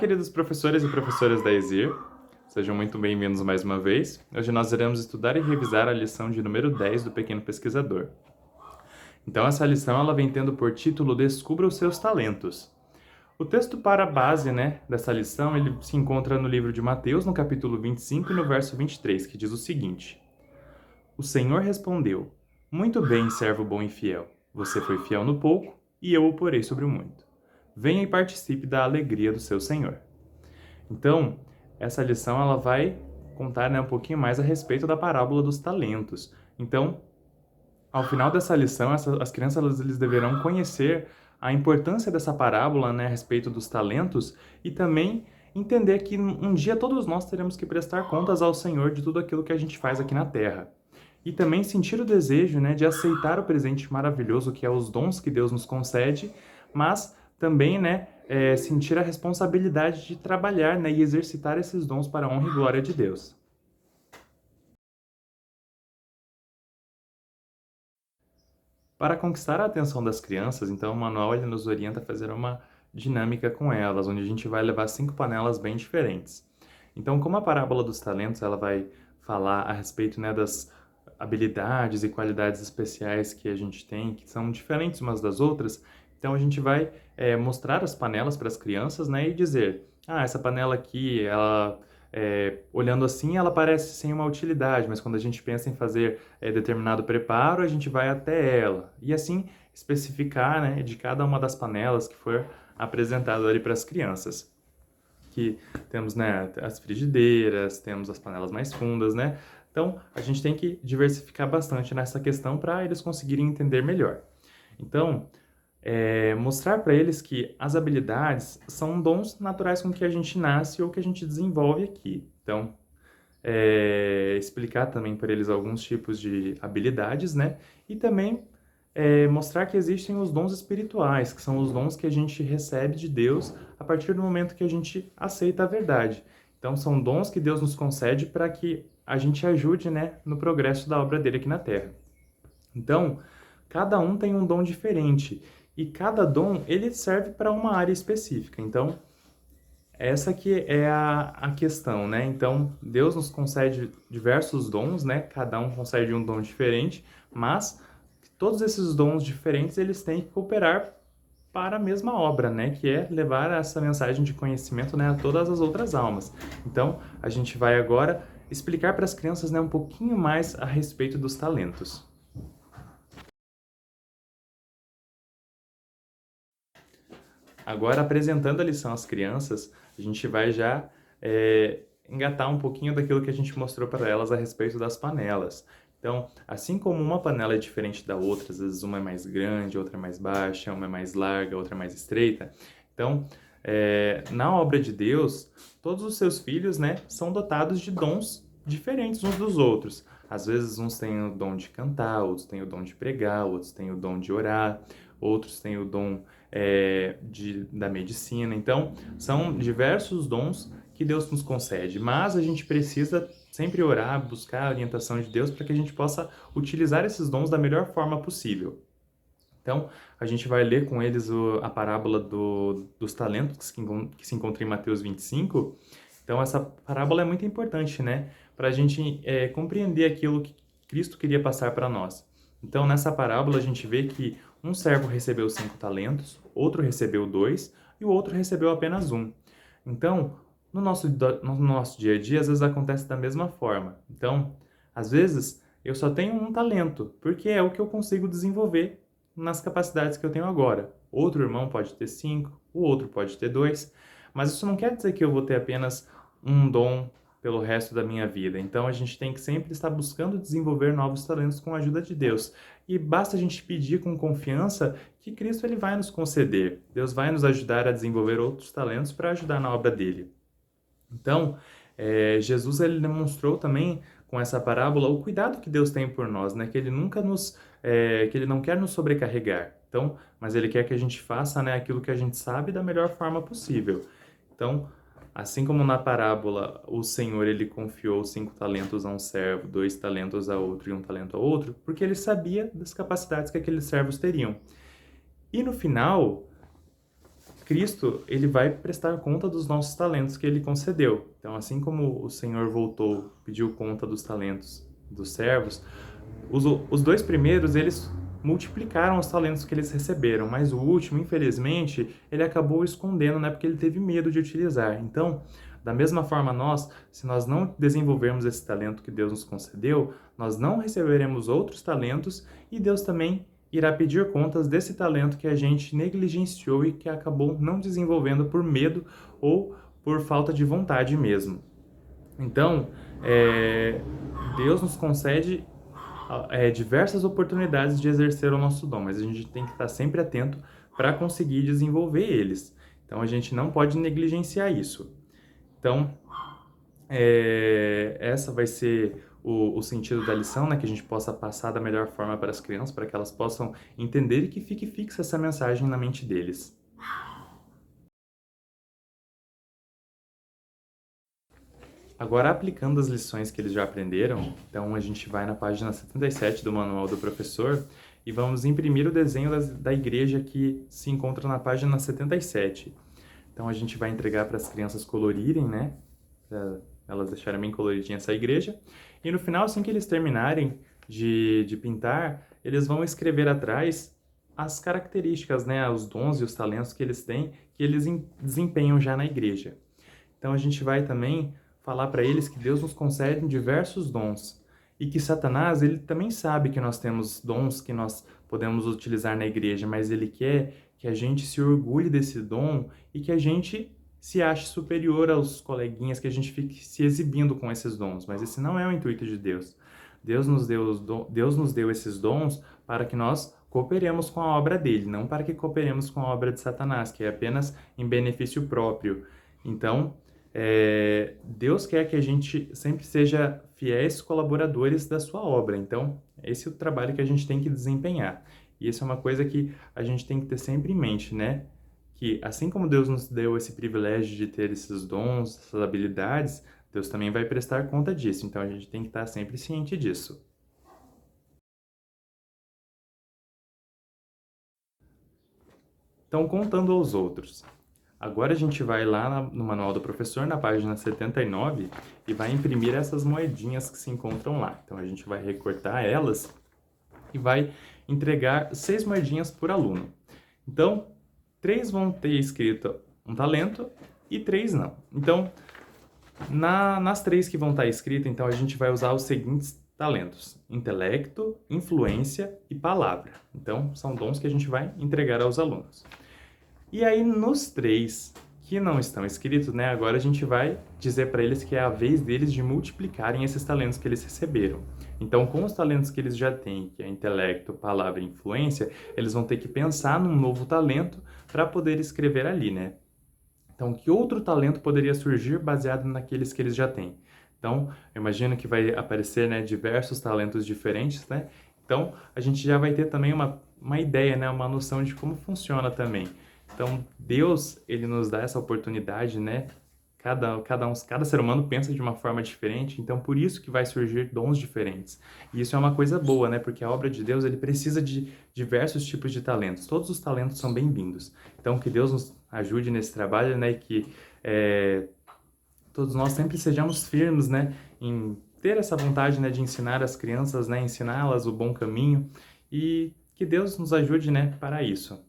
queridos professores e professoras da ESIR, sejam muito bem-vindos mais uma vez. Hoje nós iremos estudar e revisar a lição de número 10 do Pequeno Pesquisador. Então, essa lição ela vem tendo por título Descubra os seus talentos. O texto para a base dessa lição ele se encontra no livro de Mateus, no capítulo 25 e no verso 23, que diz o seguinte: O Senhor respondeu: Muito bem, servo bom e fiel. Você foi fiel no pouco, e eu o porei sobre o muito. Venha e participe da alegria do seu Senhor. Então, essa lição ela vai contar um pouquinho mais a respeito da parábola dos talentos. Então, ao final dessa lição, as crianças eles deverão conhecer a importância dessa parábola, a respeito dos talentos e também entender que um dia todos nós teremos que prestar contas ao Senhor de tudo aquilo que a gente faz aqui na Terra. E também sentir o desejo, de aceitar o presente maravilhoso que é os dons que Deus nos concede, mas também, sentir a responsabilidade de trabalhar, e exercitar esses dons para a honra e glória de Deus. Para conquistar a atenção das crianças, então o manual ele nos orienta a fazer uma dinâmica com elas, onde a gente vai levar 5 panelas bem diferentes. Então, como a parábola dos talentos ela vai falar a respeito das habilidades e qualidades especiais que a gente tem, que são diferentes umas das outras, então a gente vai mostrar as panelas para as crianças, e dizer, essa panela aqui, ela olhando assim, ela parece sem uma utilidade, mas quando a gente pensa em fazer determinado preparo, a gente vai até ela. E assim especificar, de cada uma das panelas que for apresentado ali para as crianças. Que temos, as frigideiras, temos as panelas mais fundas, Então, a gente tem que diversificar bastante nessa questão para eles conseguirem entender melhor. Então, mostrar para eles que as habilidades são dons naturais com que a gente nasce ou que a gente desenvolve aqui. Então, explicar também para eles alguns tipos de habilidades, E também mostrar que existem os dons espirituais, que são os dons que a gente recebe de Deus a partir do momento que a gente aceita a verdade. Então, são dons que Deus nos concede para que a gente ajude, no progresso da obra dele aqui na Terra. Então, cada um tem um dom diferente e cada dom ele serve para uma área específica. Então, essa aqui é a questão, Então, Deus nos concede diversos dons, Cada um concede um dom diferente, mas todos esses dons diferentes, eles têm que cooperar para a mesma obra, Que é levar essa mensagem de conhecimento, a todas as outras almas. Então, a gente vai agora explicar para as crianças, um pouquinho mais a respeito dos talentos. Agora, apresentando a lição às crianças, a gente vai já engatar um pouquinho daquilo que a gente mostrou para elas a respeito das panelas. Então, assim como uma panela é diferente da outra, às vezes uma é mais grande, outra é mais baixa, uma é mais larga, outra é mais estreita. Então, na obra de Deus, todos os seus filhos, são dotados de dons diferentes uns dos outros. Às vezes uns têm o dom de cantar, outros têm o dom de pregar, outros têm o dom de orar, outros têm o dom da medicina. Então, são diversos dons que Deus nos concede, mas a gente precisa sempre orar, buscar a orientação de Deus para que a gente possa utilizar esses dons da melhor forma possível. Então, a gente vai ler com eles a parábola dos talentos que se encontra em Mateus 25. Então, essa parábola é muito importante, para a gente compreender aquilo que Cristo queria passar para nós. Então, nessa parábola, a gente vê que um servo recebeu 5 talentos, outro recebeu 2 e o outro recebeu apenas 1. Então, no nosso dia a dia, às vezes acontece da mesma forma. Então, às vezes, eu só tenho um talento, porque é o que eu consigo desenvolver nas capacidades que eu tenho agora. Outro irmão pode ter 5, o outro pode ter 2, mas isso não quer dizer que eu vou ter apenas um dom pelo resto da minha vida. Então, a gente tem que sempre estar buscando desenvolver novos talentos com a ajuda de Deus. E basta a gente pedir com confiança que Cristo ele vai nos conceder. Deus vai nos ajudar a desenvolver outros talentos para ajudar na obra dele. Então, Jesus ele demonstrou também com essa parábola o cuidado que Deus tem por nós, que ele nunca que ele não quer nos sobrecarregar. Então, mas ele quer que a gente faça, aquilo que a gente sabe da melhor forma possível. Então, assim como na parábola, o Senhor ele confiou 5 talentos a um servo, 2 talentos a outro e 1 talento a outro, porque ele sabia das capacidades que aqueles servos teriam. E no final, Cristo, ele vai prestar conta dos nossos talentos que ele concedeu. Então, assim como o Senhor voltou, pediu conta dos talentos dos servos, os dois primeiros, eles multiplicaram os talentos que eles receberam, mas o último, infelizmente, ele acabou escondendo, né, porque ele teve medo de utilizar. Então, da mesma forma nós, se nós não desenvolvermos esse talento que Deus nos concedeu, nós não receberemos outros talentos e Deus também irá pedir contas desse talento que a gente negligenciou e que acabou não desenvolvendo por medo ou por falta de vontade mesmo. Então, Deus nos concede diversas oportunidades de exercer o nosso dom, mas a gente tem que estar sempre atento para conseguir desenvolver eles. Então, a gente não pode negligenciar isso. Então, essa vai ser o sentido da lição, né? Que a gente possa passar da melhor forma para as crianças, para que elas possam entender e que fique fixa essa mensagem na mente deles. Agora, aplicando as lições que eles já aprenderam, então a gente vai na página 77 do Manual do Professor e vamos imprimir o desenho da igreja que se encontra na página 77. Então a gente vai entregar para as crianças colorirem, né? Para elas deixarem bem coloridinha essa igreja. E no final, assim que eles terminarem de pintar, eles vão escrever atrás as características, né? Os dons e os talentos que eles têm, que eles desempenham já na igreja. Então a gente vai também falar para eles que Deus nos concede diversos dons e que Satanás, ele também sabe que nós temos dons que nós podemos utilizar na igreja, mas ele quer que a gente se orgulhe desse dom e que a gente se ache superior aos coleguinhas, que a gente fique se exibindo com esses dons, mas esse não é o intuito de Deus. Deus nos deu esses dons para que nós cooperemos com a obra dele, não para que cooperemos com a obra de Satanás, que é apenas em benefício próprio. Então, Deus quer que a gente sempre seja fiéis colaboradores da sua obra. Então, esse é o trabalho que a gente tem que desempenhar. E isso é uma coisa que a gente tem que ter sempre em mente, né? Que assim como Deus nos deu esse privilégio de ter esses dons, essas habilidades, Deus também vai prestar conta disso. Então, a gente tem que estar sempre ciente disso. Então, contando aos outros. Agora a gente vai lá no Manual do Professor, na página 79, e vai imprimir essas moedinhas que se encontram lá. Então a gente vai recortar elas e vai entregar 6 moedinhas por aluno. Então, 3 vão ter escrito um talento e 3 não. Então, nas 3 que vão estar escritas, então a gente vai usar os seguintes talentos: intelecto, influência e palavra. Então, são dons que a gente vai entregar aos alunos. E aí, nos 3 que não estão escritos, né, agora a gente vai dizer para eles que é a vez deles de multiplicarem esses talentos que eles receberam. Então, com os talentos que eles já têm, que é intelecto, palavra e influência, eles vão ter que pensar num novo talento para poder escrever ali, né? Então, que outro talento poderia surgir baseado naqueles que eles já têm? Então, eu imagino que vai aparecer, né, diversos talentos diferentes, né? Então, a gente já vai ter também uma ideia, né, uma noção de como funciona também. Então, Deus, ele nos dá essa oportunidade, né? Cada ser humano pensa de uma forma diferente, então por isso que vai surgir dons diferentes. E isso é uma coisa boa, né? Porque a obra de Deus, ele precisa de diversos tipos de talentos. Todos os talentos são bem-vindos. Então, que Deus nos ajude nesse trabalho, né? E que todos nós sempre sejamos firmes, né? Em ter essa vontade, né? De ensinar as crianças, né? Ensiná-las o bom caminho. E que Deus nos ajude, né? Para isso.